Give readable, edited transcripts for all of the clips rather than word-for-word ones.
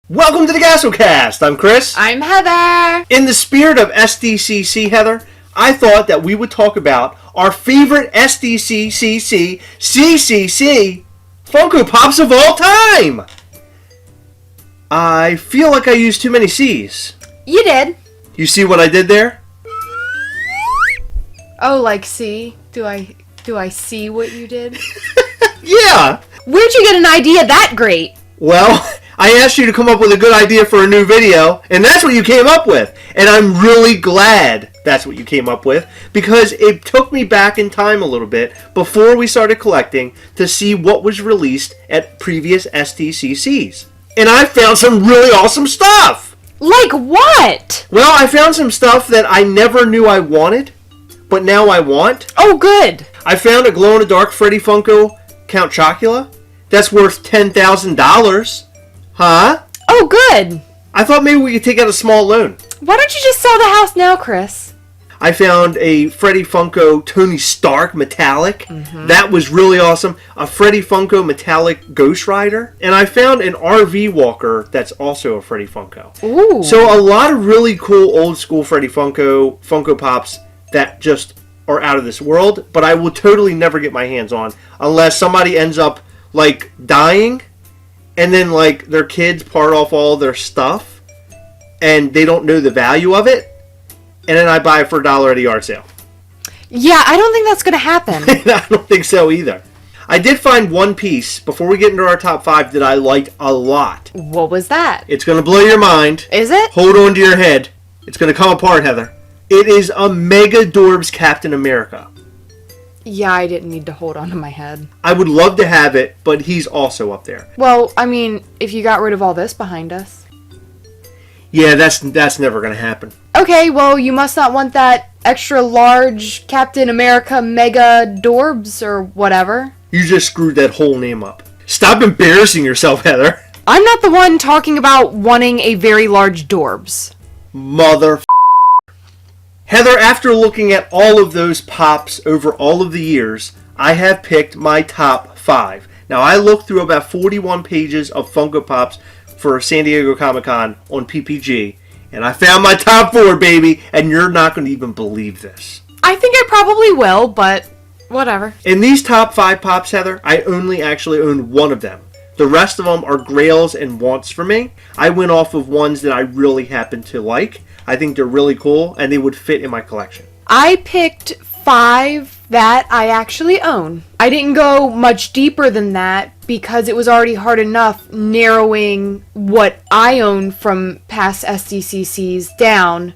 Welcome to the Gastlecast. I'm Chris. I'm Heather. In the spirit of SDCC, Heather, I thought that we would talk about our favorite SDCC CCC Funko Pops of all time. I feel like I used too many C's. You did. You see what I did there? Oh, like see? Do I see what you did? Yeah. Where'd you get an idea that great? Well, I asked you to come up with a good idea for a new video, and that's what you came up with. And I'm really glad that's what you came up with, because it took me back in time a little bit before we started collecting to see what was released at previous SDCCs. And I found some really awesome stuff! Like what? Well, I found some stuff that I never knew I wanted, but now I want. Oh, good. I found a glow-in-the-dark Freddy Funko Count Chocula that's worth $10,000. Huh? Oh, good. I thought maybe we could take out a small loan. Why don't you just sell the house now, Chris? I found a Freddy Funko Tony Stark metallic. That was really awesome. A Freddy Funko metallic Ghost Rider. And I found an RV walker that's also a Freddy Funko. Ooh. So a lot of really cool old school Freddy Funko Pops that just are out of this world. But I will totally never get my hands on unless somebody ends up like dying. And then, like, their kids part off all their stuff, and they don't know the value of it, and then I buy it for $1 at a yard sale. Yeah, I don't think that's going to happen. I don't think so either. I did find one piece, before we get into our top 5, that I liked a lot. What was that? It's going to blow your mind. Is it? Hold on to your head. It's going to come apart, Heather. It is a Mega Dorbs Captain America. Yeah, I didn't need to hold on to my head. I would love to have it, but he's also up there. Well, I mean, if you got rid of all this behind us. Yeah, that's never going to happen. Okay, well, you must not want that extra large Captain America Mega Dorbs or whatever. You just screwed that whole name up. Stop embarrassing yourself, Heather. I'm not the one talking about wanting a very large Dorbs. Mother. Heather, after looking at all of those pops over all of the years, I have picked my top 5. Now, I looked through about 41 pages of Funko Pops for San Diego Comic-Con on PPG, and I found my top 4, baby, and you're not going to even believe this. I think I probably will, but whatever. In these top 5 pops, Heather, I only actually own one of them. The rest of them are grails and wants for me. I went off of ones that I really happen to like. I think they're really cool, and they would fit in my collection. I picked 5 that I actually own. I didn't go much deeper than that because it was already hard enough narrowing what I own from past SDCCs down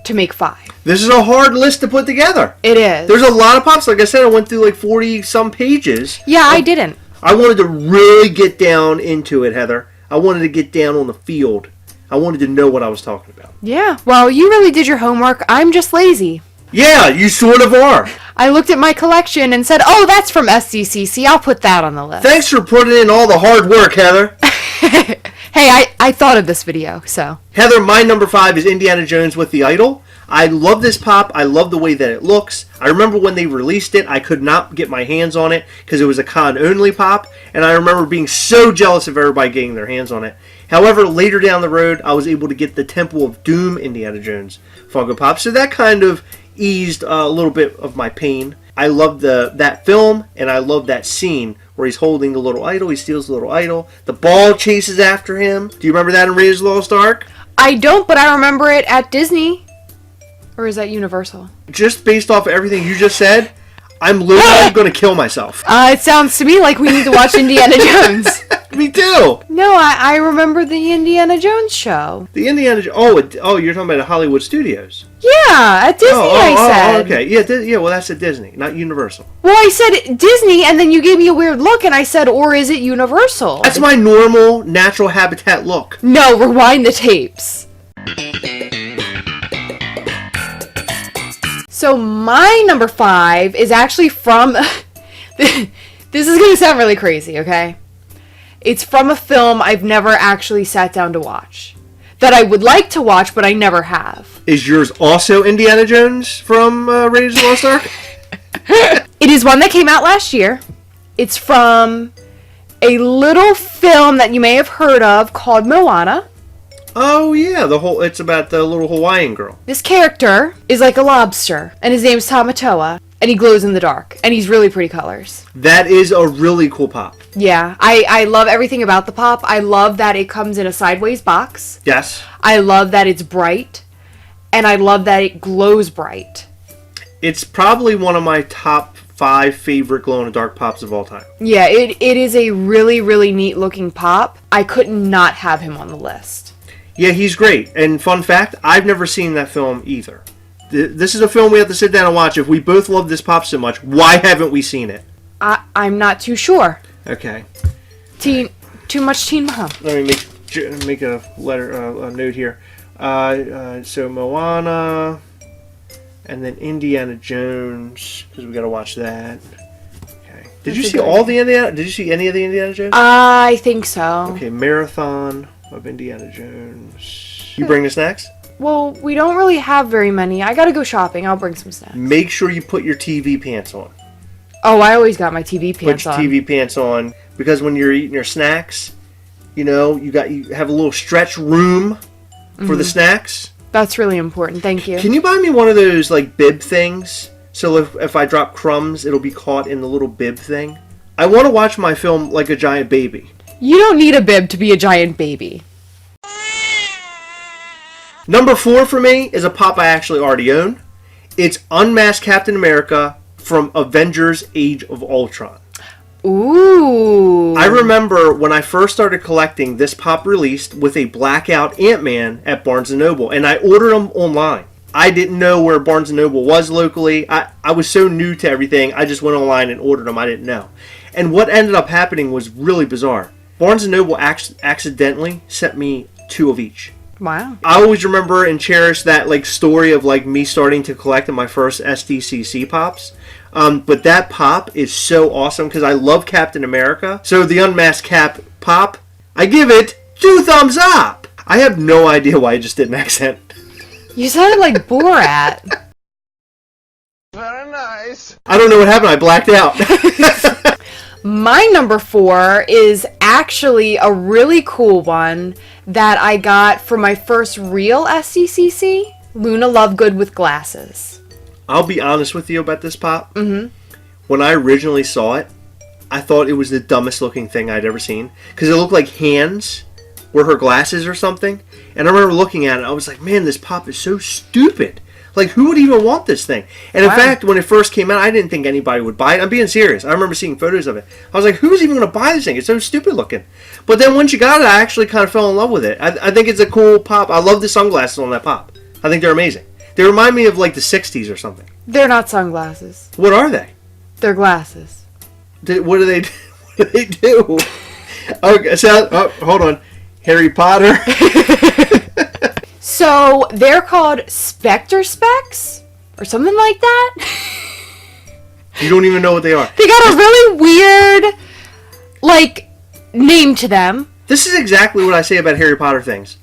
to make 5. This is a hard list to put together. It is. There's a lot of pops. Like I said, I went through like 40-some pages. Yeah, I didn't. I wanted to really get down into it, Heather. I wanted to get down on the field. I wanted to know what I was talking about. Yeah, well, you really did your homework. I'm just lazy. Yeah, you sort of are. I looked at my collection and said, oh, that's from SDCC. I'll put that on the list. Thanks for putting in all the hard work, Heather. Hey, I thought of this video, so. Heather, my number 5 is Indiana Jones with the Idol. I love this pop. I love the way that it looks. I remember when they released it, I could not get my hands on it because it was a con-only pop, and I remember being so jealous of everybody getting their hands on it. However, later down the road, I was able to get the Temple of Doom Indiana Jones Funko Pop, so that kind of eased a little bit of my pain. I love that film, and I love that scene where he's holding the little idol. He steals the little idol. The ball chases after him. Do you remember that in Raiders of the Lost Ark? I don't, but I remember it at Disney. Or is that Universal? Just based off of everything you just said, I'm literally going to kill myself. It sounds to me like we need to watch Indiana Jones. Me too. No, I remember the Indiana Jones show. The Indiana Jones. Oh, you're talking about Hollywood Studios. Yeah, at Disney. I said. Okay. Yeah. Well, that's at Disney, not Universal. Well, I said Disney, and then you gave me a weird look, and I said, or is it Universal? That's my normal, natural habitat look. No, rewind the tapes. So my number 5 is actually from... This is going to sound really crazy, okay? It's from a film I've never actually sat down to watch. That I would like to watch, but I never have. Is yours also Indiana Jones from Raiders of the Lost Ark? It is one that came out last year. It's from a little film that you may have heard of called Moana. Oh yeah, it's about the little Hawaiian girl. This character is like a lobster, and his name's Tamatoa, and he glows in the dark, and he's really pretty colors. That is a really cool pop. Yeah, I love everything about the pop. I love that it comes in a sideways box. Yes. I love that it's bright, and I love that it glows bright. It's probably one of my top 5 favorite glow-in-the-dark pops of all time. Yeah, it is a really, really neat looking pop. I could not have him on the list. Yeah, he's great. And fun fact, I've never seen that film either. This is a film we have to sit down and watch. If we both love this pop so much, why haven't we seen it? I'm not too sure. Okay. Too much Teen Mom. Let me make a note here. So Moana, and then Indiana Jones, because we got to watch that. Okay. Did you see any of the Indiana Jones? I think so. Okay, marathon of Indiana Jones. You bring the snacks? Well, we don't really have very many. I gotta go shopping. I'll bring some snacks. Make sure you put your TV pants on. Oh, I always got my TV pants on. Put your TV pants on, because when you're eating your snacks, you have a little stretch room for the snacks. That's really important. Thank you. Can you buy me one of those like bib things? So if I drop crumbs, it'll be caught in the little bib thing. I want to watch my film like a giant baby. You don't need a bib to be a giant baby. Number 4 for me is a pop I actually already own. It's Unmasked Captain America from Avengers Age of Ultron. Ooh. I remember when I first started collecting, this pop released with a blackout Ant-Man at Barnes & Noble, and I ordered them online. I didn't know where Barnes & Noble was locally. I was so new to everything, I just went online and ordered them. I didn't know. And what ended up happening was really bizarre. Barnes & Noble accidentally sent me 2 of each. Wow. I always remember and cherish that story of me starting to collect my first SDCC pops. But that pop is so awesome because I love Captain America. So the Unmasked Cap pop, I give it 2 thumbs up. I have no idea why I just did an accent. You sounded like Borat. Very nice. I don't know what happened. I blacked out. My number 4 is actually a really cool one that I got for my first real SDCC. Luna Lovegood with glasses. I'll be honest with you about this pop. Mm-hmm. When I originally saw it, I thought it was the dumbest looking thing I'd ever seen. Because it looked like hands were her glasses or something. And I remember looking at it, I was like, man, this pop is so stupid. Who would even want this thing? And in fact, when it first came out, I didn't think anybody would buy it. I'm being serious. I remember seeing photos of it. I was like, who's even going to buy this thing? It's so stupid looking. But then once you got it, I actually kind of fell in love with it. I think it's a cool pop. I love the sunglasses on that pop. I think they're amazing. They remind me of the 60s or something. They're not sunglasses. What are they? They're glasses. What do they do? What do they do? Okay, so, hold on. Harry Potter. So, they're called Spectre Specs? Or something like that? You don't even know what they are. They got a really weird, name to them. This is exactly what I say about Harry Potter things.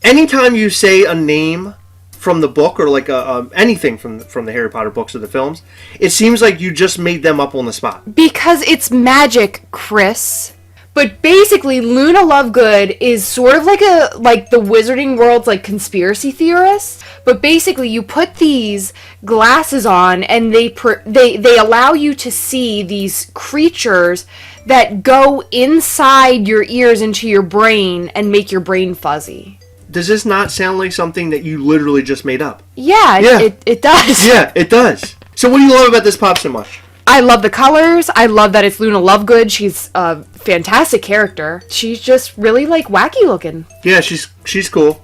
Anytime you say a name from the book or anything from the Harry Potter books or the films, it seems like you just made them up on the spot. Because it's magic, Chris. But basically, Luna Lovegood is sort of like the Wizarding World's conspiracy theorist. But basically, you put these glasses on, and they allow you to see these creatures that go inside your ears into your brain and make your brain fuzzy. Does this not sound like something that you literally just made up? Yeah. It does. Yeah, it does. So what do you love about this pop so much? I love the colors. I love that it's Luna Lovegood. She's a fantastic character. She's just really wacky looking. Yeah, she's cool.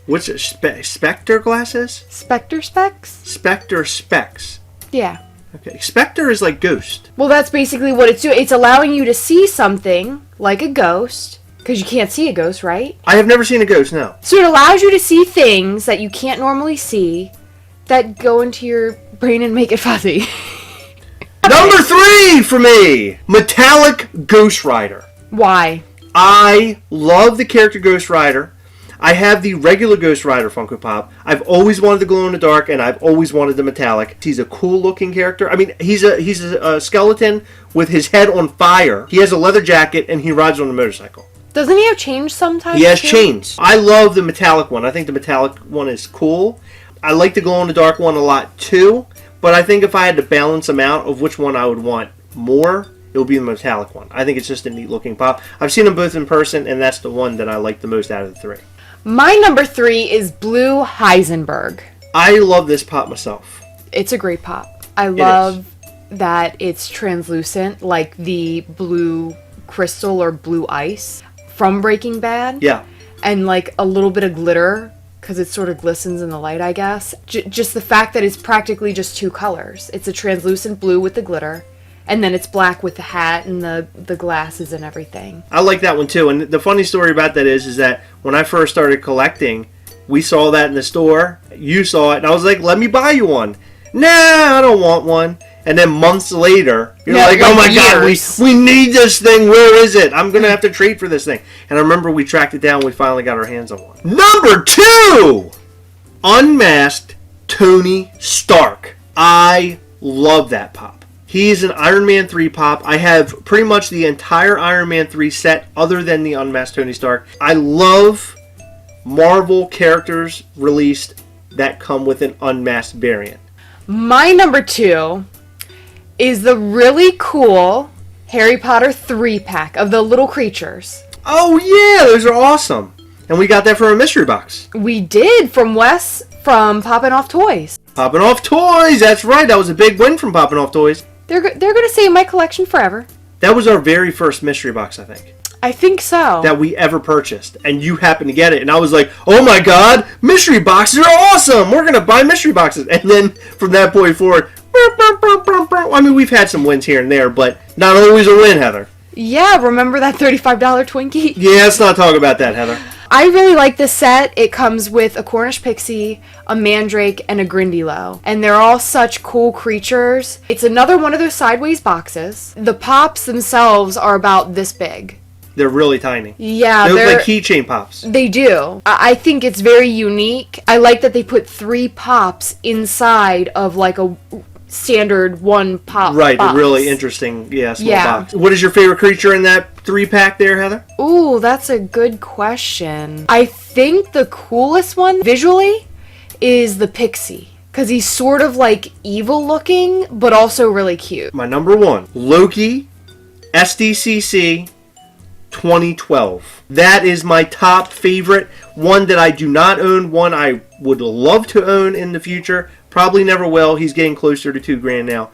What's it? Spectre glasses? Spectre Specs? Spectre Specs. Yeah. Okay. Spectre is like ghost. Well, that's basically what it's doing. It's allowing you to see something like a ghost. Because you can't see a ghost, right? I have never seen a ghost, no. So it allows you to see things that you can't normally see that go into your brain and make it fuzzy. Number 3 for me, Metallic Ghost Rider. Why? I love the character Ghost Rider. I have the regular Ghost Rider Funko Pop. I've always wanted the glow in the dark, and I've always wanted the metallic. He's a cool looking character. I mean, he's a skeleton with his head on fire. He has a leather jacket, and he rides on a motorcycle. Doesn't he have change sometimes? He has too? chains. I love the metallic one. I think the metallic one is cool. I like the glow-in-the-dark one a lot too, but I think if I had to balance them out of which one I would want more, it would be the metallic one. I think it's just a neat-looking pop. I've seen them both in person, and that's the one that I like the most out of the three. My number 3 is Blue Heisenberg. I love this pop myself. It's a great pop. I love that it's translucent, like the blue crystal or blue ice from Breaking Bad. Yeah. And like a little bit of glitter, because it sort of glistens in the light, I guess. Just the fact that it's practically just 2 colors. It's a translucent blue with the glitter, and then it's black with the hat and the glasses and everything. I like that one too. And the funny story about that is that when I first started collecting, we saw that in the store. You saw it, and I was like, let me buy you one. Nah, I don't want one. And then months later, you're like, oh my God, we need this thing. Where is it? I'm going to have to trade for this thing. And I remember we tracked it down. We finally got our hands on one. Number 2! Unmasked Tony Stark. I love that pop. He's an Iron Man 3 pop. I have pretty much the entire Iron Man 3 set other than the Unmasked Tony Stark. I love Marvel characters released that come with an unmasked variant. My number 2 is the really cool Harry Potter 3-pack of the little creatures. Oh yeah, those are awesome. And we got that from a mystery box. We did, from Wes from Poppin' Off Toys. Poppin' Off Toys, that's right. That was a big win from Poppin' Off Toys. They're going to stay in my collection forever. That was our very first mystery box, I think. I think so. That we ever purchased. And you happened to get it. And I was like, oh my God, mystery boxes are awesome. We're going to buy mystery boxes. And then from that point forward, I mean, we've had some wins here and there, but not always a win, Heather. Yeah, remember that $35 Twinkie? Yeah, let's not talk about that, Heather. I really like this set. It comes with a Cornish Pixie, a Mandrake, and a Grindylow. And they're all such cool creatures. It's another one of those sideways boxes. The pops themselves are about this big. They're really tiny. Yeah, they look like keychain pops. They do. I think it's very unique. I like that they put 3 pops inside of like a standard 1 pop Right, box. a really interesting, small box. What is your favorite creature in that 3-pack there, Heather? Ooh, that's a good question. I think the coolest one visually is the Pixie. Because he's sort of like evil looking, but also really cute. My number 1, Loki, SDCC, 2012. That is my top favorite. One that I do not own. One I would love to own in the future. Probably never will. He's getting closer to $2,000 now.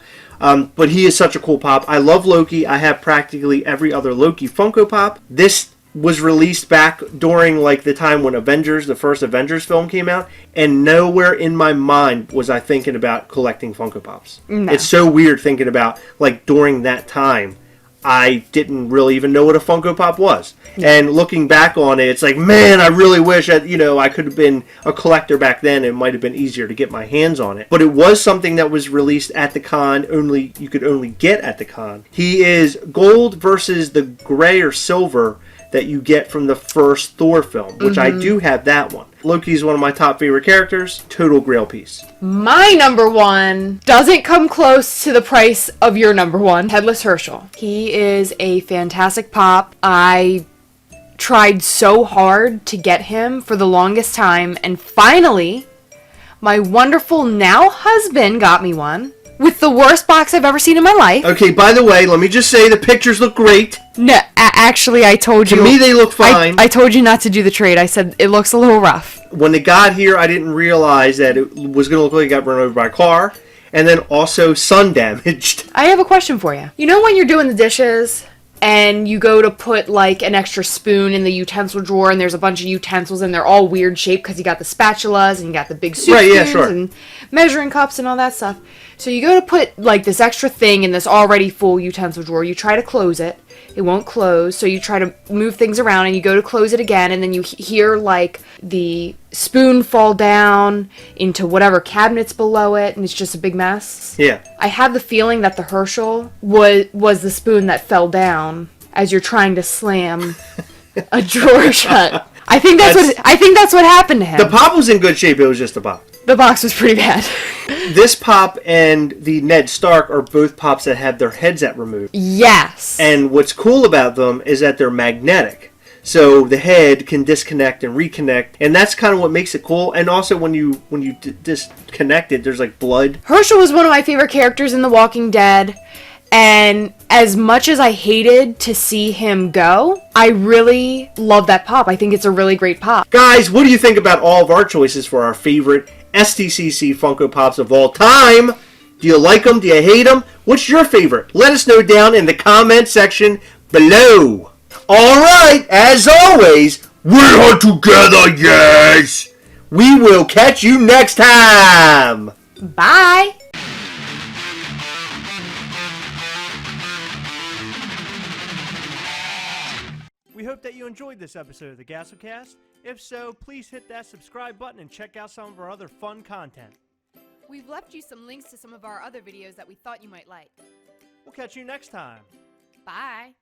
But he is such a cool pop. I love Loki. I have practically every other Loki Funko Pop. This was released back during like the time when the first Avengers film came out, and nowhere in my mind was I thinking about collecting Funko Pops. No. It's so weird thinking about like during that time I didn't really even know what a Funko Pop was. And looking back on it, it's like, man, I really wish I could have been a collector back then. It might have been easier to get my hands on it. But it was something that was released at the con, you could only get at the con. He is gold versus the gray or silver that you get from the first Thor film, which I do have that one. Loki is one of my top favorite characters. Total grail piece. My number 1 doesn't come close to the price of your number 1, Headless Herschel. He is a fantastic pop. I tried so hard to get him for the longest time, and finally, my wonderful now husband got me one. With the worst box I've ever seen in my life. Okay, by the way, let me just say the pictures look great. No, actually, I told you. To me, they look fine. I told you not to do the trade. I said it looks a little rough. When it got here, I didn't realize that it was going to look like it got run over by a car, and then also sun damaged. I have a question for you. You know when you're doing the dishes and you go to put like an extra spoon in the utensil drawer and there's a bunch of utensils and they're all weird shaped because you got the spatulas and you got the big soup spoons and measuring cups and all that stuff. So you go to put like this extra thing in this already full utensil drawer. You try to close it. It won't close. So you try to move things around and you go to close it again and then you hear like the spoon fall down into whatever cabinet's below it and it's just a big mess. Yeah. I have the feeling that the Herschel was the spoon that fell down as you're trying to slam a drawer shut. I think that's what happened to him. The pop was in good shape. It was just a pop. The box was pretty bad. This pop and the Ned Stark are both pops that have their headsets removed. Yes. And what's cool about them is that they're magnetic. so the head can disconnect and reconnect, and that's kind of what makes it cool. And also when you disconnect it, there's like blood. Herschel was one of my favorite characters in The Walking Dead, and as much as I hated to see him go, I really love that pop. I think it's a really great pop. Guys, what do you think about all of our choices for our favorite SDCC Funko Pops of all time? Do you like them? Do you hate them? What's your favorite? Let us know down in the comment section below. Alright, as always, we're together, yes! We will catch you next time! Bye! We hope that you enjoyed this episode of the Gastlecast. If so, please hit that subscribe button and check out some of our other fun content. We've left you some links to some of our other videos that we thought you might like. We'll catch you next time. Bye!